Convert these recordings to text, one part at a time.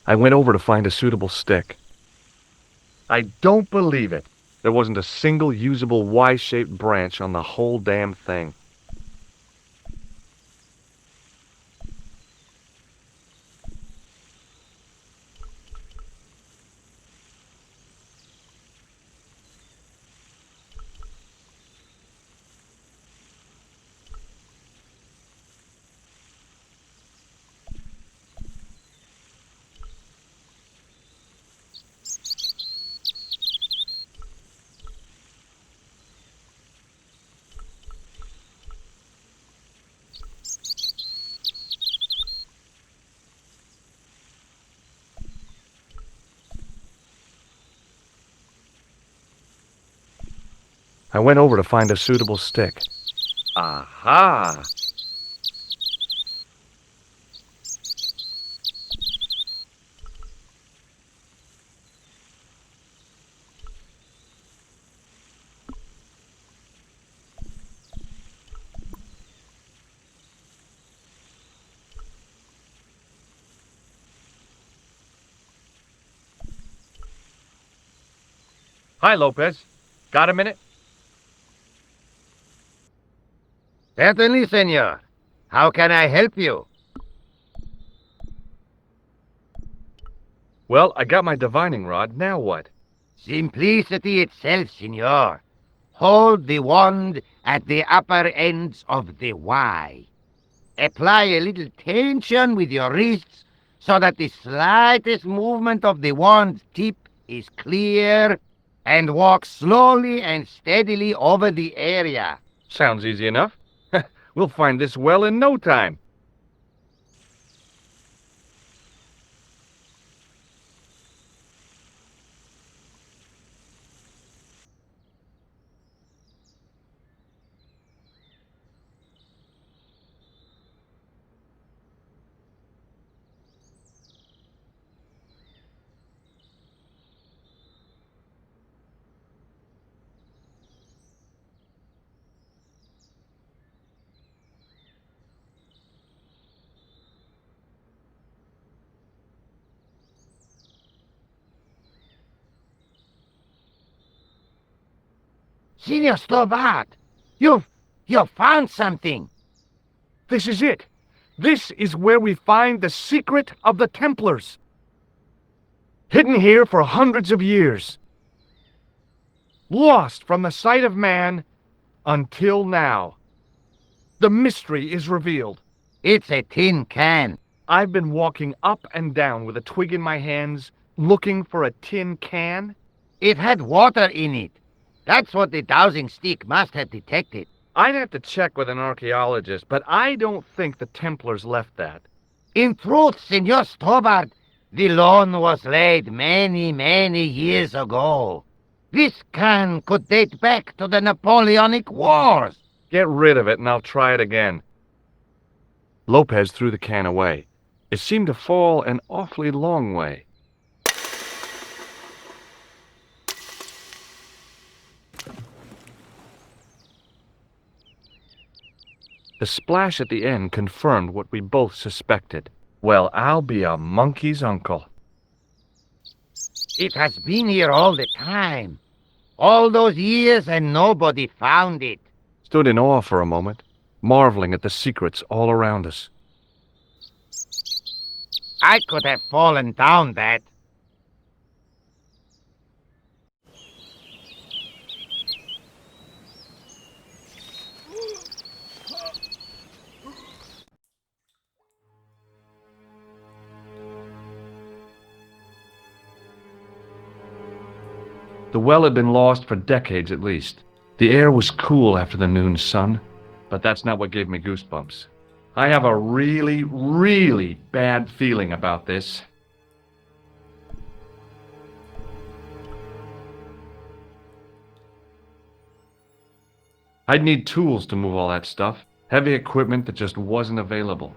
I went over to find a suitable stick. I don't believe it. There wasn't a single usable Y-shaped branch on the whole damn thing. I went over to find a suitable stick. Aha! Hi, Lopez. Got a minute? Certainly, senor. How can I help you? Well, I got my divining rod. Now what? Simplicity itself, senor. Hold the wand at the upper ends of the Y. Apply a little tension with your wrists so that the slightest movement of the wand tip is clear, and walk slowly and steadily over the area. Sounds easy enough. We'll find this well in no time. Senor Stobbart, you've found something. This is it. This is where we find the secret of the Templars. Hidden here for hundreds of years. Lost from the sight of man until now. The mystery is revealed. It's a tin can. I've been walking up and down with a twig in my hands, looking for a tin can. It had water in it. That's what the dowsing stick must have detected. I'd have to check with an archaeologist, but I don't think the Templars left that. In truth, Senor Stobbart, the loan was laid many, many years ago. This can could date back to the Napoleonic Wars. Get rid of it and I'll try it again. Lopez threw the can away. It seemed to fall an awfully long way. The splash at the end confirmed what we both suspected. Well, I'll be a monkey's uncle. It has been here all the time. All those years and nobody found it. Stood in awe for a moment, marveling at the secrets all around us. I could have fallen down that. The well had been lost for decades at least. The air was cool after the noon sun, but that's not what gave me goosebumps. I have a really, really bad feeling about this. I'd need tools to move all that stuff, heavy equipment that just wasn't available.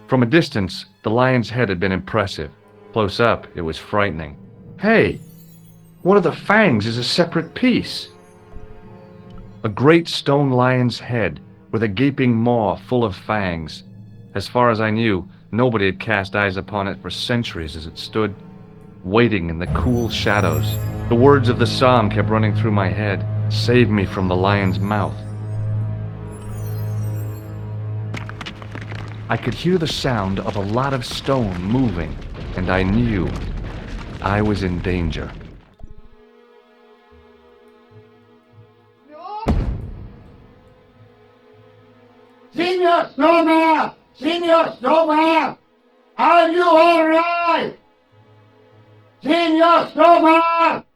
From a distance, the lion's head had been impressive. Close up, it was frightening. Hey, one of the fangs is a separate piece. A great stone lion's head with a gaping maw full of fangs. As far as I knew, nobody had cast eyes upon it for centuries as it stood, waiting in the cool shadows. The words of the psalm kept running through my head. Save me from the lion's mouth. I could hear the sound of a lot of stone moving, and I knew I was in danger. Signor Stobbart! Signor Stobbart! Are you all right? Signor Stobbart!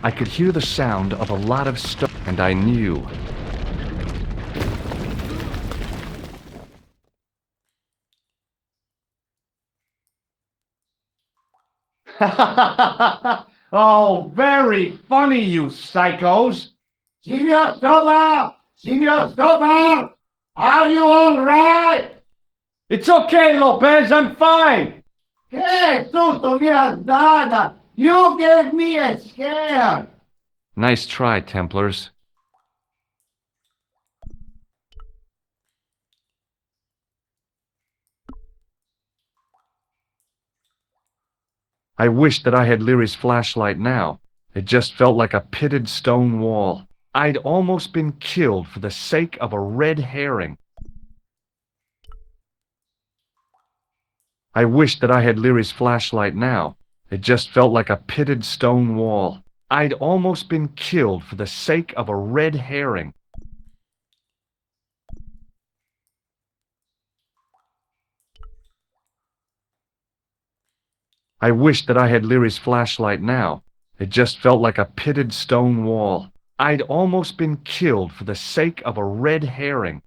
I could hear the sound of a lot of stone, and I knew. Oh, very funny, you psychos! Signor Stobbart! Signor Stobbart! Are you all right? It's okay, Lopez, I'm fine! Che tutto mi has done? You gave me a scare! Nice try, Templars. I wished that I had Leary's flashlight now. It just felt like a pitted stone wall. I'd almost been killed for the sake of a red herring. I wished that I had Leary's flashlight now. It just felt like a pitted stone wall. I'd almost been killed for the sake of a red herring. I wished that I had Leary's flashlight now. It just felt like a pitted stone wall. I'd almost been killed for the sake of a red herring.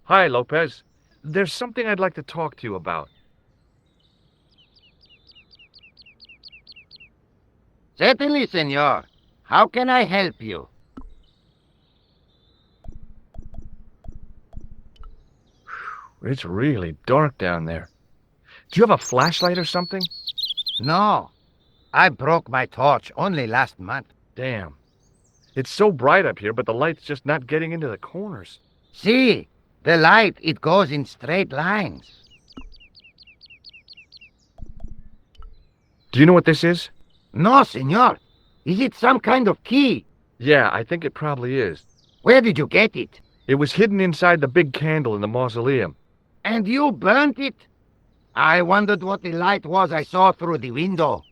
Hi, Lopez. There's something I'd like to talk to you about. Certainly, senor. How can I help you? It's really dark down there. Do you have a flashlight or something? No. I broke my torch only last month. Damn. It's so bright up here, but the light's just not getting into the corners. See, the light, it goes in straight lines. Do you know what this is? No, senor. Is it some kind of key? Yeah, I think it probably is. Where did you get it? It was hidden inside the big candle in the mausoleum. And you burnt it? I wondered what the light was I saw through the window.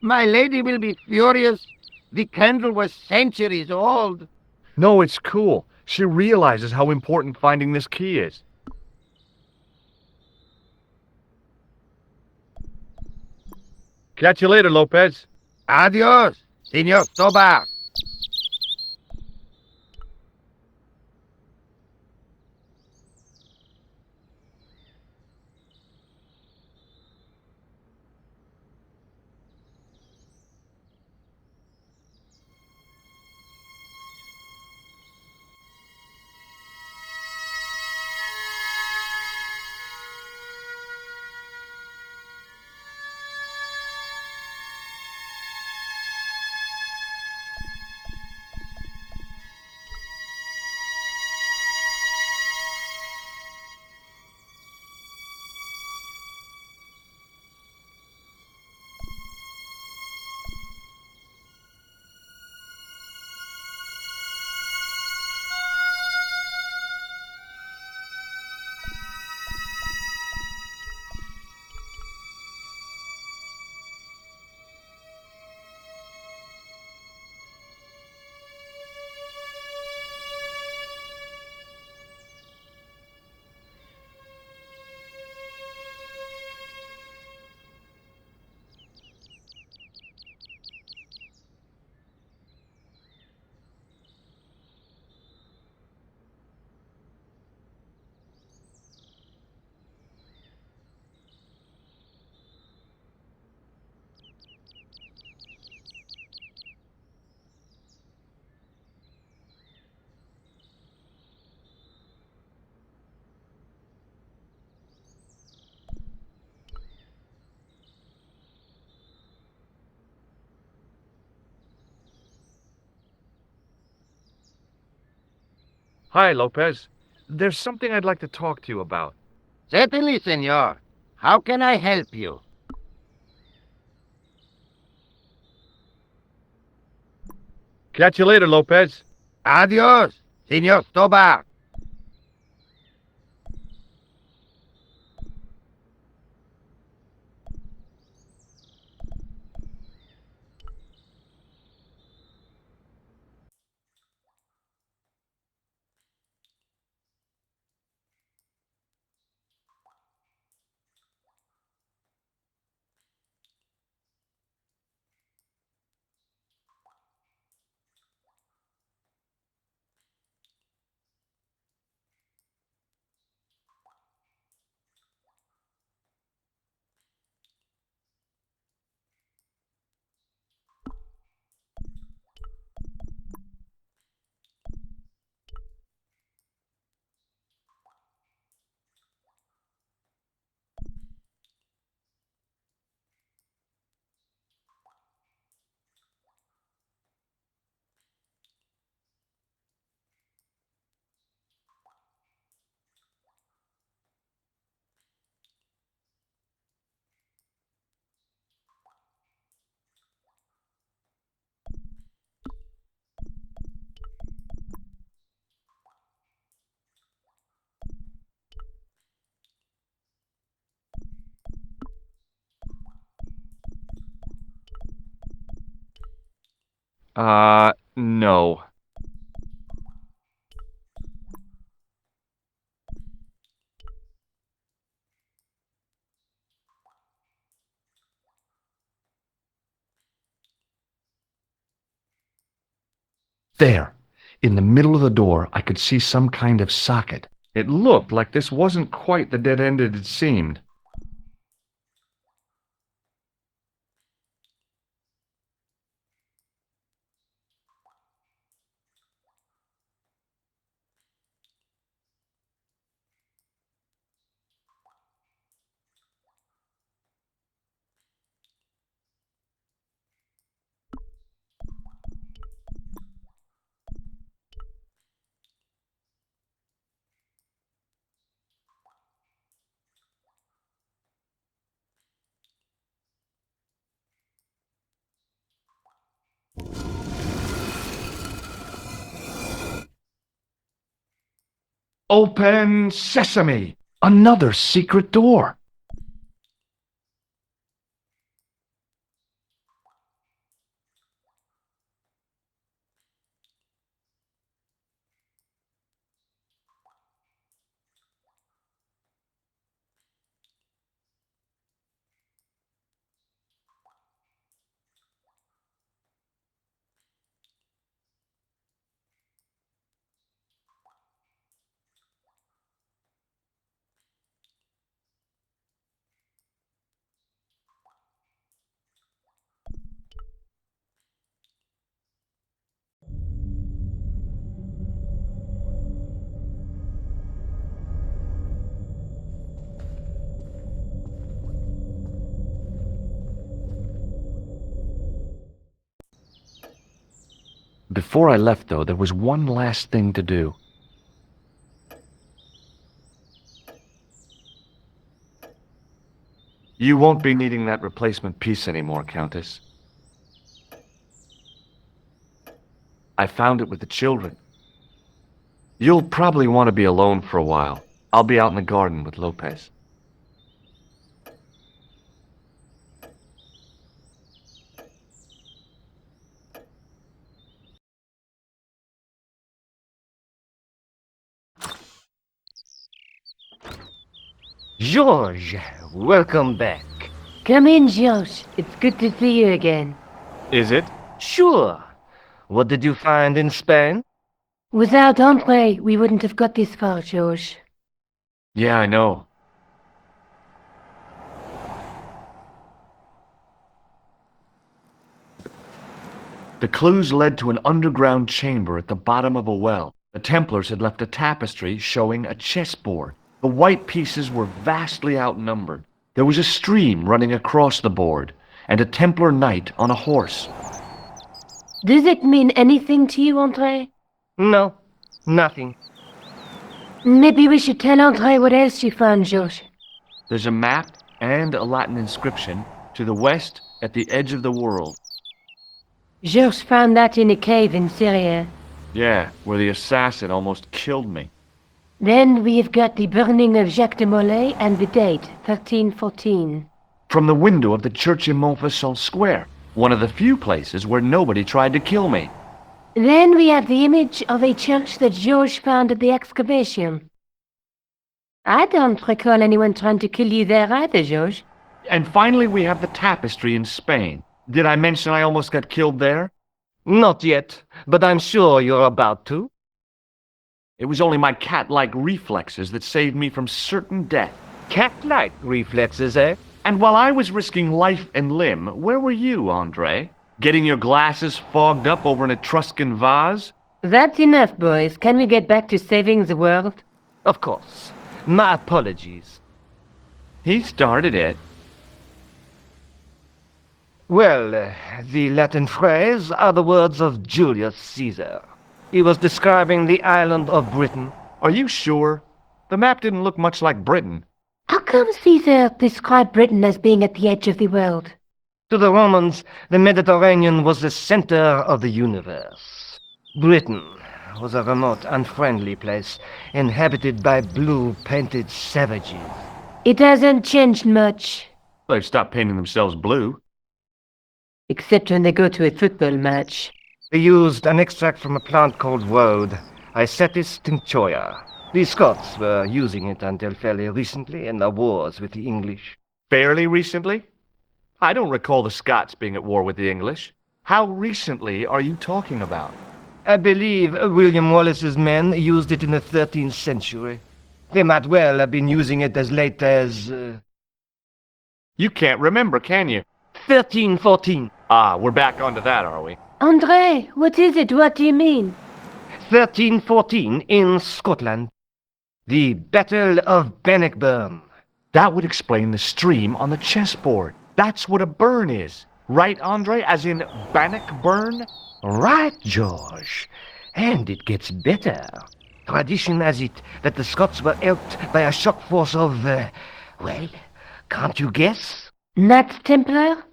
My lady will be furious. The candle was centuries old. No, it's cool. She realizes how important finding this key is. Catch you later, Lopez. Adios, Senor Stobbart. Hi, Lopez. There's something I'd like to talk to you about. Certainly, senor. How can I help you? Catch you later, Lopez. Adios, senor Stobbart. No. There. In the middle of the door, I could see some kind of socket. It looked like this wasn't quite the dead end it seemed. Open sesame! Another secret door! Before I left, though, there was one last thing to do. You won't be needing that replacement piece anymore, Countess. I found it with the children. You'll probably want to be alone for a while. I'll be out in the garden with Lopez. George, welcome back. Come in, George. It's good to see you again. Is it? Sure. What did you find in Spain? Without Andre, we wouldn't have got this far, George. Yeah, I know. The clues led to an underground chamber at the bottom of a well. The Templars had left a tapestry showing a chessboard. The white pieces were vastly outnumbered. There was a stream running across the board, and a Templar knight on a horse. Does it mean anything to you, Andre? No, nothing. Maybe we should tell Andre what else you found, George. There's a map and a Latin inscription to the west at the edge of the world. George found that in a cave in Syria. Yeah, where the assassin almost killed me. Then we've got the burning of Jacques de Molay and the date, 1314. From the window of the church in Montfaucon Square, one of the few places where nobody tried to kill me. Then we have the image of a church that George found at the excavation. I don't recall anyone trying to kill you there either, George. And finally we have the tapestry in Spain. Did I mention I almost got killed there? Not yet, but I'm sure you're about to. It was only my cat-like reflexes that saved me from certain death. Cat-like reflexes, eh? And while I was risking life and limb, where were you, Andre? Getting your glasses fogged up over an Etruscan vase? That's enough, boys. Can we get back to saving the world? Of course. My apologies. He started it. Well, the Latin phrase are the words of Julius Caesar. He was describing the island of Britain. Are you sure? The map didn't look much like Britain. How come Caesar described Britain as being at the edge of the world? To the Romans, the Mediterranean was the center of the universe. Britain was a remote, unfriendly place, inhabited by blue-painted savages. It hasn't changed much. They've stopped painting themselves blue. Except when they go to a football match. They used an extract from a plant called woad, Icetis tinctoria. The Scots were using it until fairly recently in the wars with the English. Fairly recently? I don't recall the Scots being at war with the English. How recently are you talking about? I believe William Wallace's men used it in the 13th century. They might well have been using it as late as... You can't remember, can you? 1314. Ah, we're back onto that, are we? Andre, what is it? What do you mean? 1314 in Scotland. The Battle of Bannockburn. That would explain the stream on the chessboard. That's what a burn is. Right, Andre? As in Bannockburn? Right, George. And it gets better. Tradition has it that the Scots were helped by a shock force of, well, can't you guess? Knights Templar?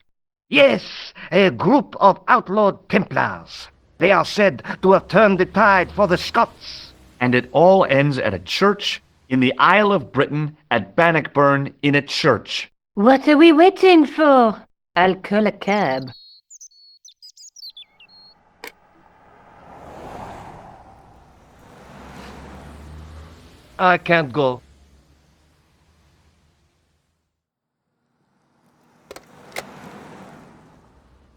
Yes, a group of outlawed Templars. They are said to have turned the tide for the Scots. And it all ends at a church in the Isle of Britain at Bannockburn in a church. What are we waiting for? I'll call a cab. I can't go.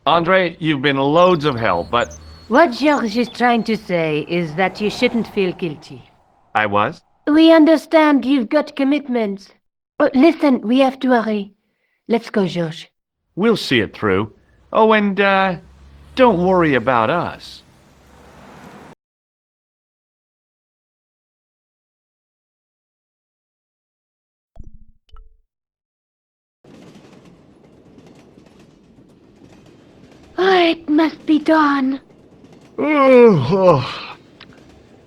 Andre, you've been loads of help, but... What George is trying to say is that you shouldn't feel guilty. I was? We understand you've got commitments. But listen, we have to hurry. Let's go, George. We'll see it through. Oh, and, don't worry about us. Oh, it must be dawn. Oh,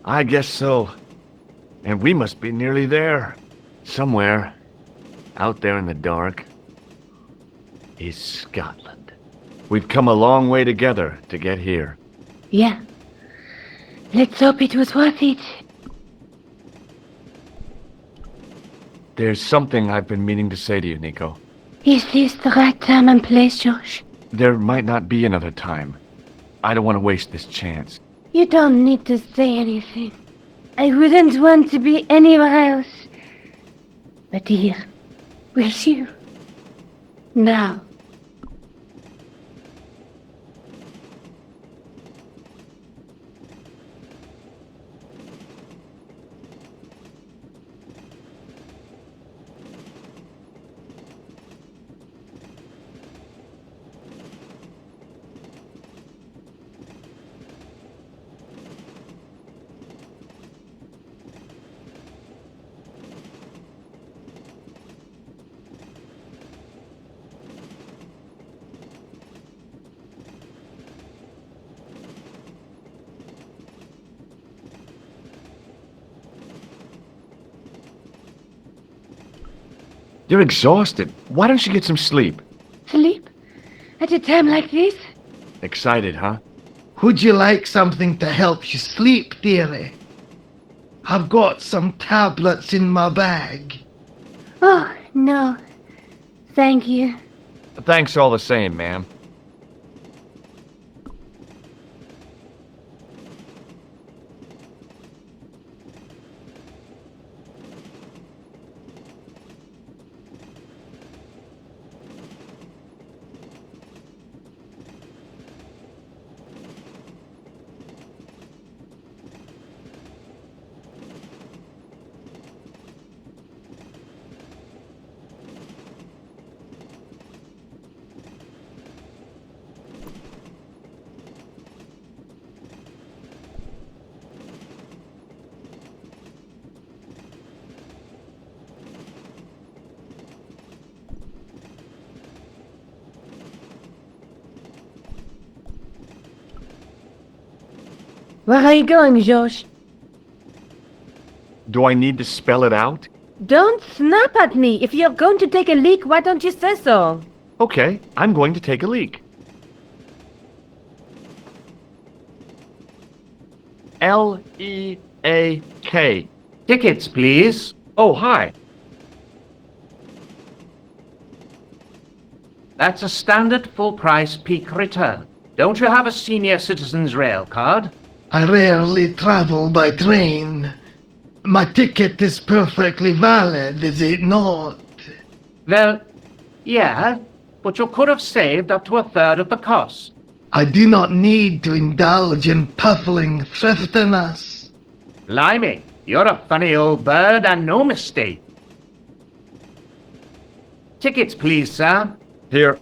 I guess so. And we must be nearly there. Somewhere, out there in the dark, is Scotland. We've come a long way together to get here. Yeah. Let's hope it was worth it. There's something I've been meaning to say to you, Nico. Is this the right time and place, George? There might not be another time. I don't want to waste this chance. You don't need to say anything. I wouldn't want to be anywhere else. But here, with you. Now. You're exhausted. Why don't you get some sleep? Sleep? At a time like this? Excited, huh? Would you like something to help you sleep, dearie? I've got some tablets in my bag. Oh, no. Thank you. Thanks all the same, ma'am. Where are you going, George? Do I need to spell it out? Don't snap at me. If you're going to take a leak, why don't you say so? Okay, I'm going to take a leak. L-E-A-K. Tickets, please. Oh, hi. That's a standard full-price peak return. Don't you have a senior citizen's rail card? I rarely travel by train. My ticket is perfectly valid, is it not? Well, yeah, but you could have saved up to a third of the cost. I do not need to indulge in puffling thriftiness. Blimey, you're a funny old bird and no mistake. Tickets, please, sir. Here.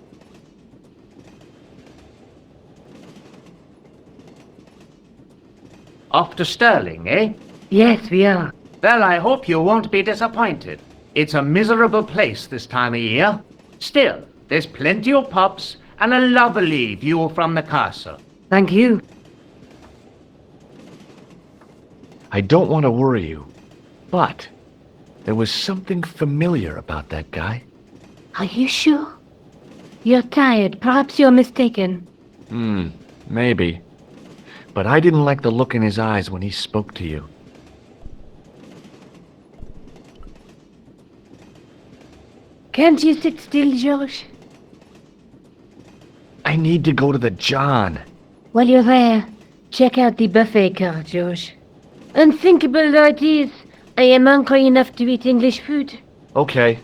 Off to Stirling, eh? Yes, we are. Well, I hope you won't be disappointed. It's a miserable place this time of year. Still, there's plenty of pubs and a lovely view from the castle. Thank you. I don't want to worry you, but there was something familiar about that guy. Are you sure? You're tired. Perhaps you're mistaken. Maybe. But I didn't like the look in his eyes when he spoke to you. Can't you sit still, George? I need to go to the John. While you're there, check out the buffet car, George. Unthinkable though it is, I am hungry enough to eat English food. Okay.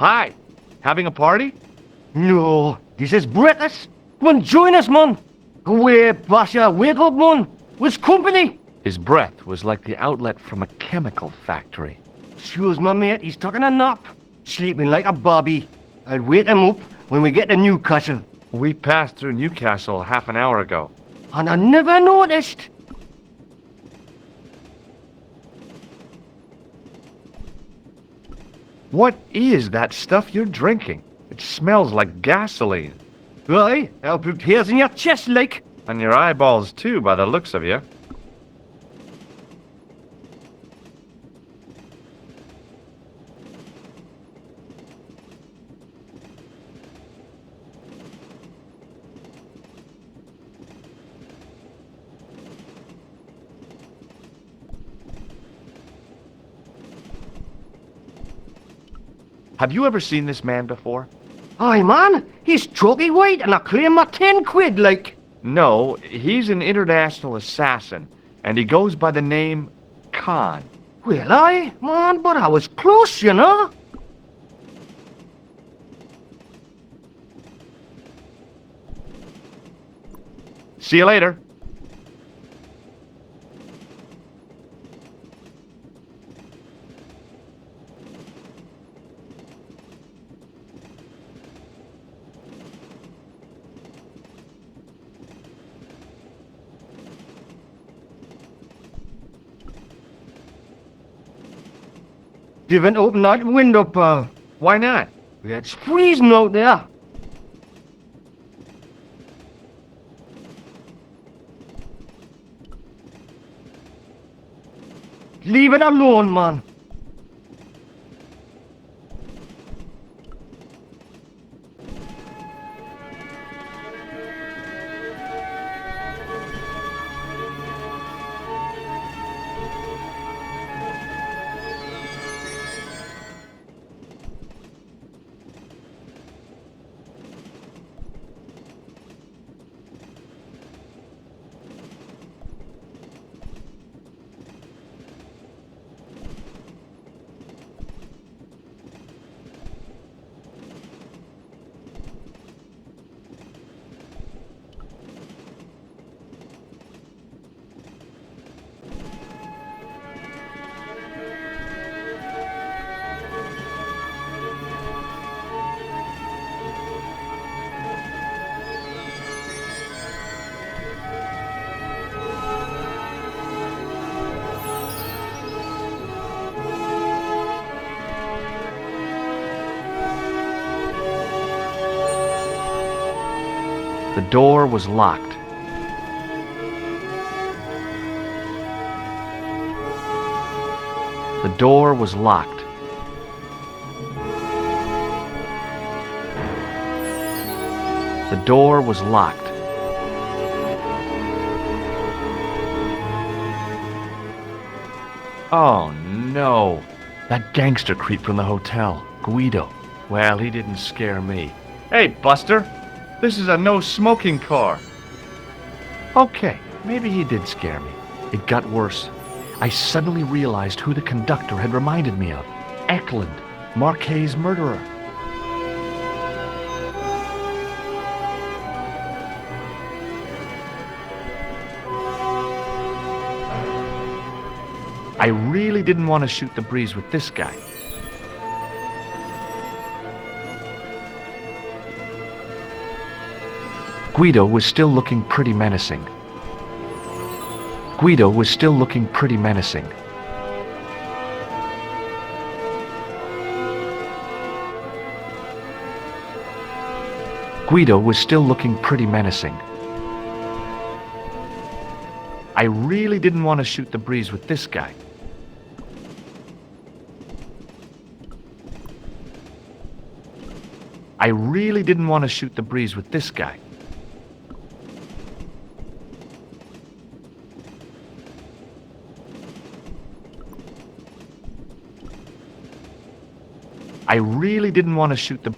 Hi. Having a party? No, this is breakfast. Come on, join us, man. Go away, Basha. Wake up, man. What's company? His breath was like the outlet from a chemical factory. Excuse my mate, he's taking a nap. Sleeping like a bobby. I'll wake him up when we get to Newcastle. We passed through Newcastle half an hour ago. And I never noticed. What is that stuff you're drinking? It smells like gasoline. Right, I'll put hairs in your chest, like. And your eyeballs too, by the looks of you. Have you ever seen this man before? Aye, man, he's chalky white and I claim my 10 quid, like. No, he's an international assassin, and he goes by the name Khan. Well, aye, man, but I was close, you know. See you later. You haven't opened that window, pal. Why not? It's freezing out there. Leave it alone, man. The door was locked. The door was locked. The door was locked. Oh no! That gangster creep from the hotel, Guido. Well, he didn't scare me. Hey, Buster! This is a no-smoking car. Okay, maybe he did scare me. It got worse. I suddenly realized who the conductor had reminded me of. Eklund, Marquet's murderer. I really didn't want to shoot the breeze with this guy. Guido was still looking pretty menacing. Guido was still looking pretty menacing. Guido was still looking pretty menacing. I really didn't want to shoot the breeze with this guy. I really didn't want to shoot the breeze with this guy. I really didn't want to shoot the...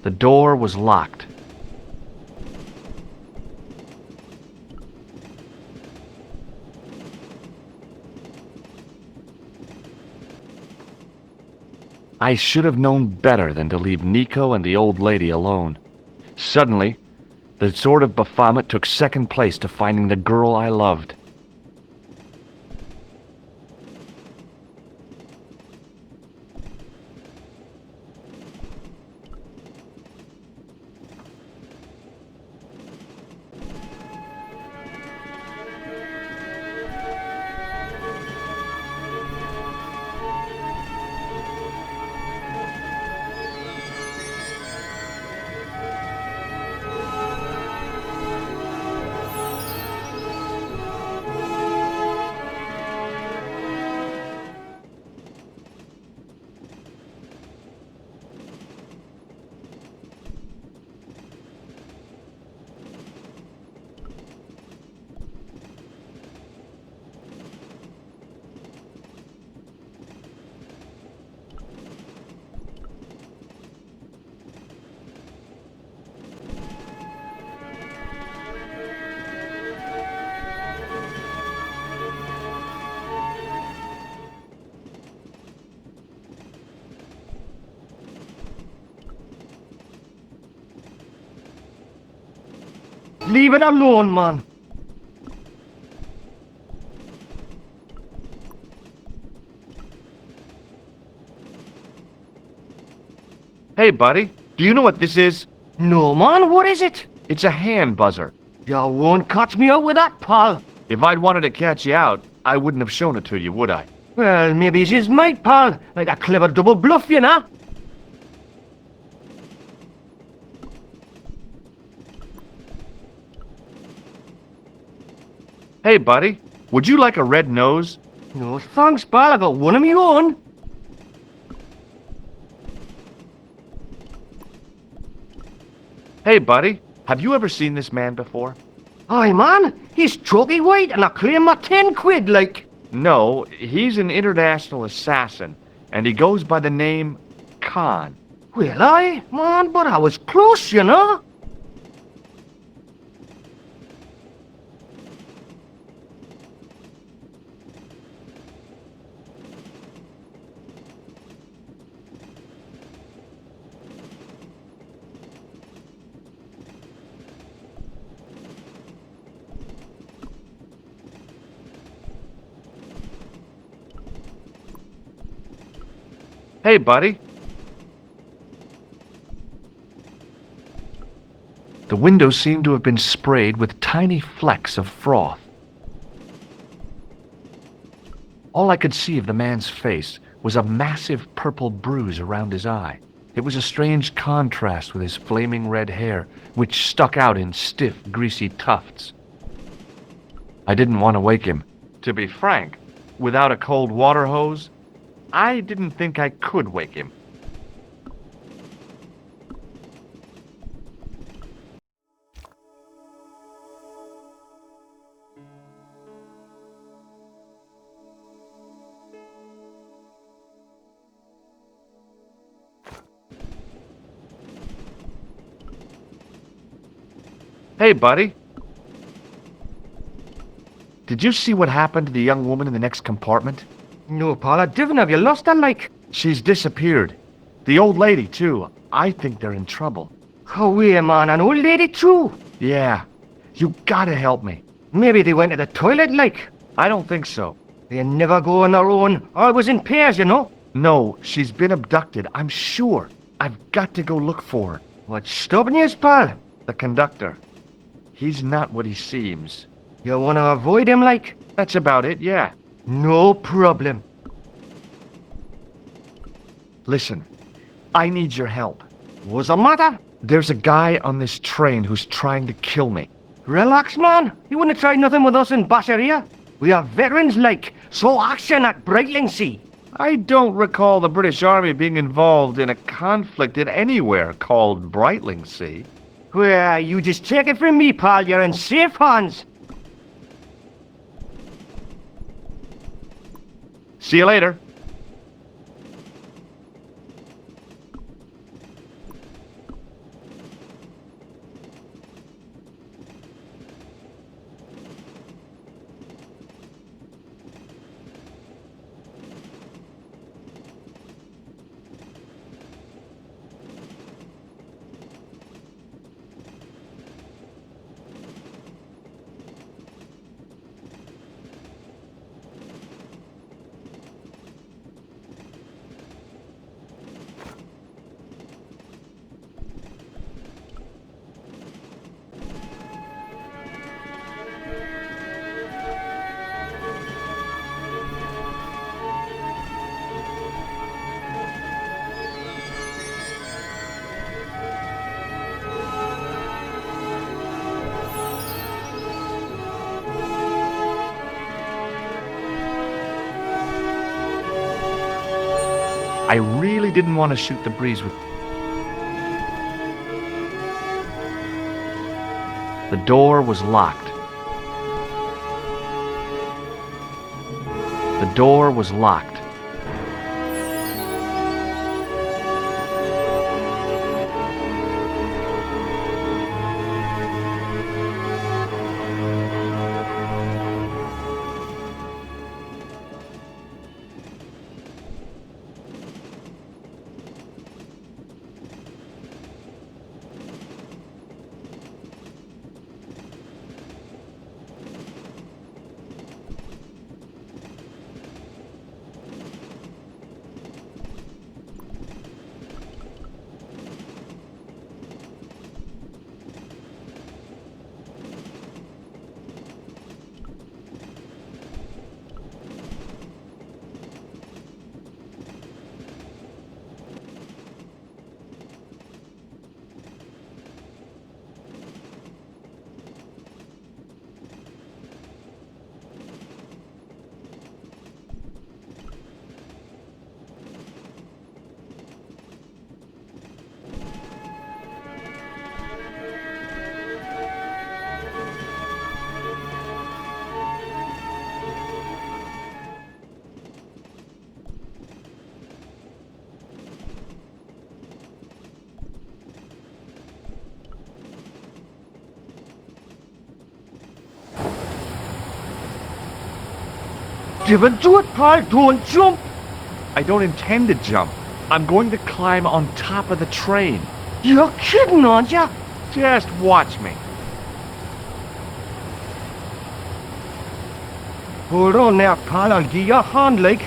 The door was locked. I should have known better than to leave Nico and the old lady alone. Suddenly, the sword of Baphomet took second place to finding the girl I loved. Leave it alone, man. Hey, buddy, do you know what this is? No, man, what is it? It's a hand buzzer. You won't catch me out with that, pal. If I'd wanted to catch you out, I wouldn't have shown it to you, would I? Well, maybe it's his mate, pal. Like a clever double bluff, you know? Hey, buddy, would you like a red nose? No thanks, pal. I got one of my own. Hey, buddy, have you ever seen this man before? Aye, man. He's chalky white and I claim my 10 quid, like. No, he's an international assassin, and he goes by the name Khan. Well, aye, man, but I was close, you know? Hey, buddy. The windows seem to have been sprayed with tiny flecks of froth. All I could see of the man's face was a massive purple bruise around his eye. It was a strange contrast with his flaming red hair, which stuck out in stiff, greasy tufts. I didn't want to wake him. To be frank, without a cold water hose, I didn't think I could wake him. Hey, buddy. Did you see what happened to the young woman in the next compartment? No, pal, I didn't. Have you lost her, like? She's disappeared. The old lady, too. I think they're in trouble. Oh, yeah, man, an old lady, too. Yeah. You gotta help me. Maybe they went to the toilet, like. I don't think so. They never go on their own. Always in pairs, you know? No, she's been abducted, I'm sure. I've got to go look for her. What's stopping you, pal? The conductor. He's not what he seems. You want to avoid him, like? That's about it, yeah. No problem. Listen, I need your help. What's the matter? There's a guy on this train who's trying to kill me. Relax, man. You wouldn't try nothing with us in Basharia. We are veterans, like, so action at Brightlingsea. I don't recall the British Army being involved in a conflict in anywhere called Brightlingsea. Well, you just take it from me, pal. You're in safe hands. See you later. I really didn't want to shoot the breeze with... The door was locked. The door was locked. Do it, Paul. Don't jump. I don't intend to jump. I'm going to climb on top of the train. You're kidding, aren't you? Just watch me. Hold on there, Paul. I'll give you a hand, like.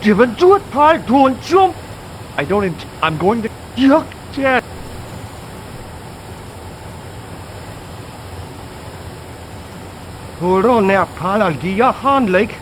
Do it, Paul. Don't jump. I don't I'm going to... You're... Just... Hold on there, Paul. I'll give you a hand, like.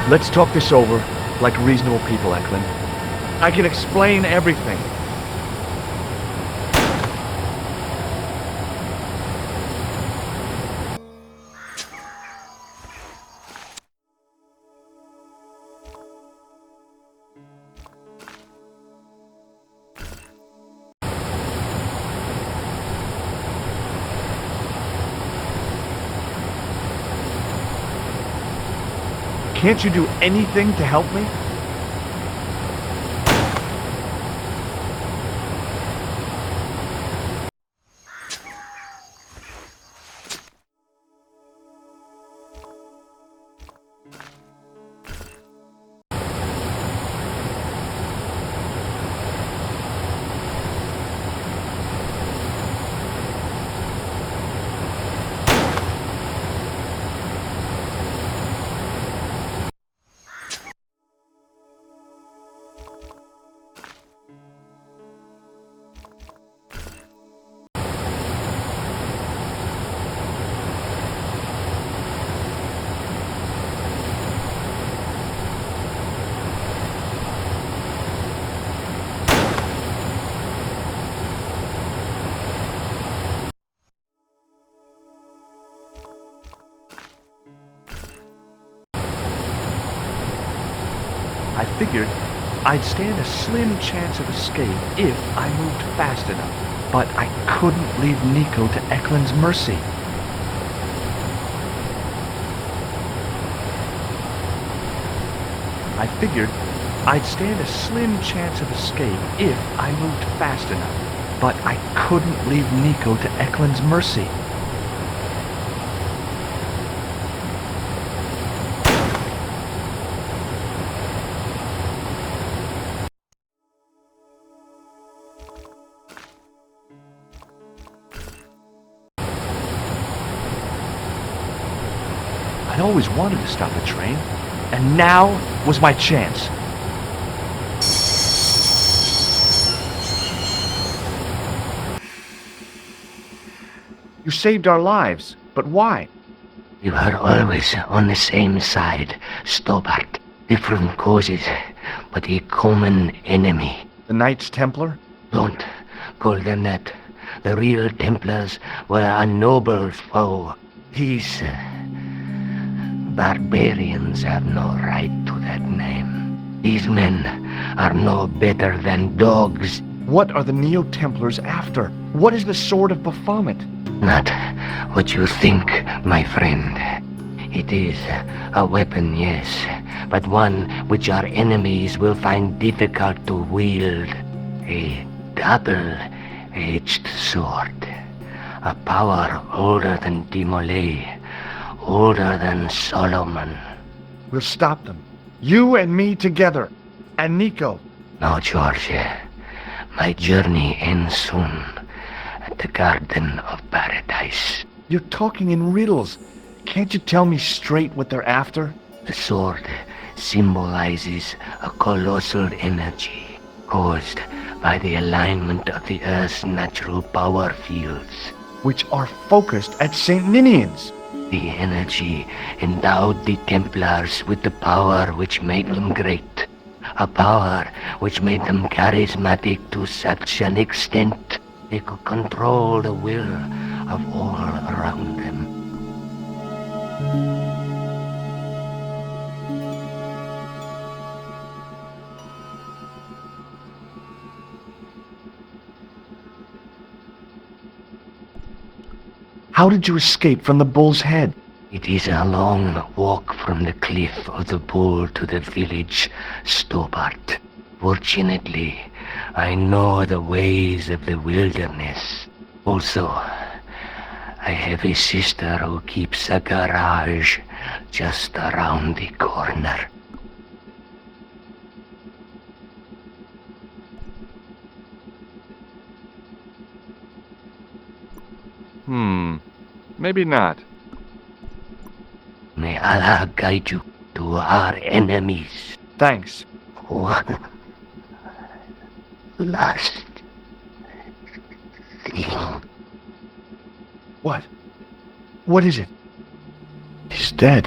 Let's talk this over like reasonable people, Eklund. I can explain everything. Can't you do anything to help me? I figured I'd stand a slim chance of escape if I moved fast enough, but I couldn't leave Nico to Eklund's mercy. I figured I'd stand a slim chance of escape if I moved fast enough, but I couldn't leave Nico to Eklund's mercy. I'd always wanted to stop a train, and now was my chance. You saved our lives, but why? We were always on the same side, Stobbart. Different causes, but a common enemy. The Knights Templar? Don't call them that. The real Templars were a noble foe. These barbarians have no right to that name. These men are no better than dogs. What are the Neo-Templars after? What is the Sword of Baphomet? Not what you think, my friend. It is a weapon, yes, but one which our enemies will find difficult to wield. A double-edged sword. A power older than Demolay, older than Solomon. We'll stop them. You and me together. And Nico. No, George. My journey ends soon at the Garden of Paradise. You're talking in riddles. Can't you tell me straight what they're after? The sword symbolizes a colossal energy caused by the alignment of the Earth's natural power fields, which are focused at St. Ninian's. The energy endowed the Templars with the power which made them great. A power which made them charismatic to such an extent they could control the will of all around them. How did you escape from the bull's head? It is a long walk from the cliff of the bull to the village, Stobbart. Fortunately, I know the ways of the wilderness. Also, I have a sister who keeps a garage just around the corner. Maybe not. May Allah guide you to our enemies. Thanks. One last thing. What? What is it? He's dead.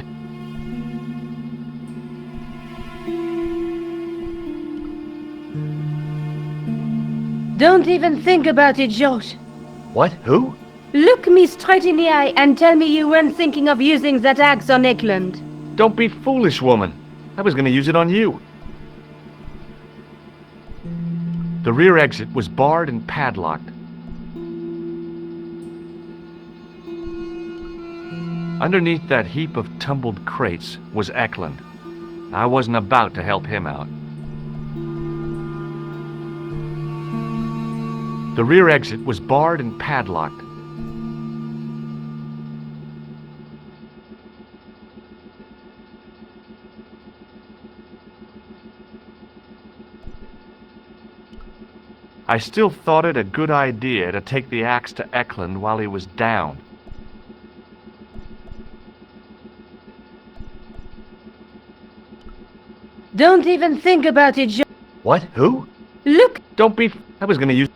Don't even think about it, George. What? Who? Look me straight in the eye and tell me you weren't thinking of using that axe on Eklund. Don't be foolish, woman. I was going to use it on you. The rear exit was barred and padlocked. Underneath that heap of tumbled crates was Eklund. I wasn't about to help him out. The rear exit was barred and padlocked. I still thought it a good idea to take the axe to Eklund while he was down. Don't even think about it, George. What? Who? Look! Don't be... I was gonna use...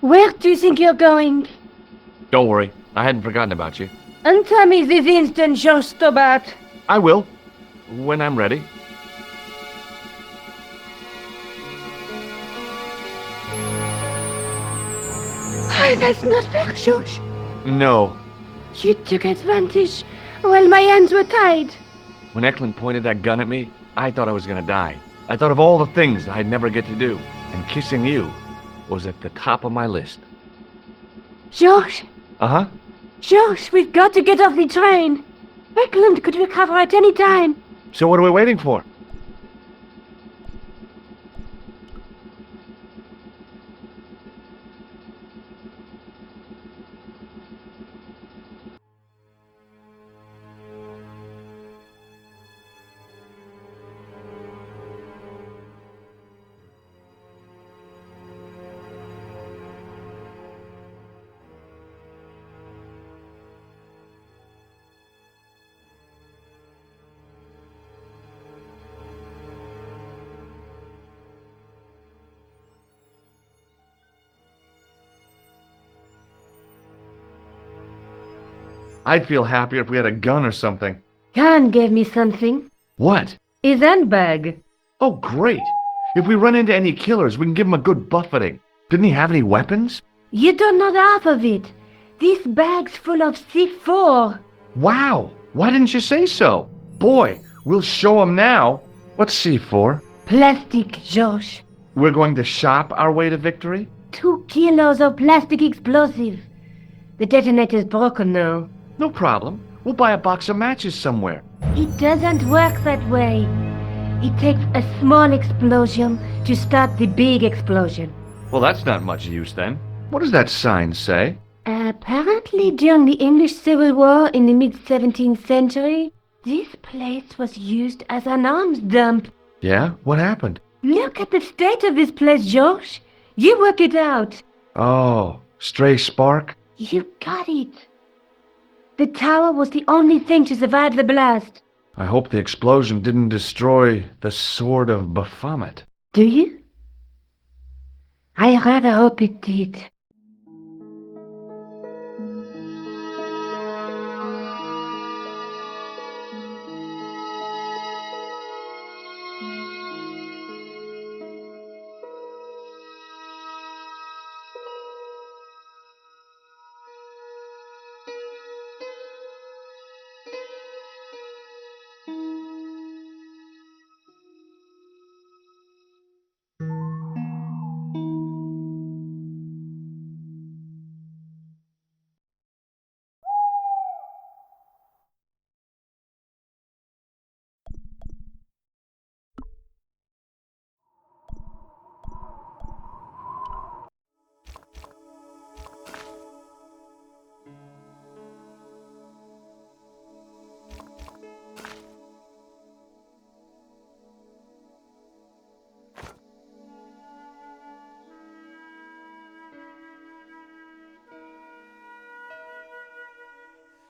Where do you think you're going? Don't worry. I hadn't forgotten about you. Untie me this instant, George Stobbart. I will. When I'm ready. Oh, that's not fair, George. No. You took advantage Well, my hands were tied. When Eklund pointed that gun at me, I thought I was gonna die. I thought of all the things I'd never get to do, and kissing you was at the top of my list. George, Uh-huh. George, we've got to get off the train. Eklund could recover at any time. So what are we waiting for? I'd feel happier if we had a gun or something. Khan gave me something. What? His handbag. Oh, great. If we run into any killers, we can give them a good buffeting. Didn't he have any weapons? You don't know half of it. This bag's full of C4. Wow. Why didn't you say so? Boy, we'll show him now. What's C4? Plastic, George. We're going to shop our way to victory? 2 kilos of plastic explosive. The detonator's broken now. No problem. We'll buy a box of matches somewhere. It doesn't work that way. It takes a small explosion to start the big explosion. Well, that's not much use then. What does that sign say? Apparently, during the English Civil War in the mid-17th century, this place was used as an arms dump. Yeah? What happened? Look at the state of this place, George. You work it out. Oh, stray spark? You got it. The tower was the only thing to survive the blast. I hope the explosion didn't destroy the Sword of Baphomet. Do you? I rather hope it did.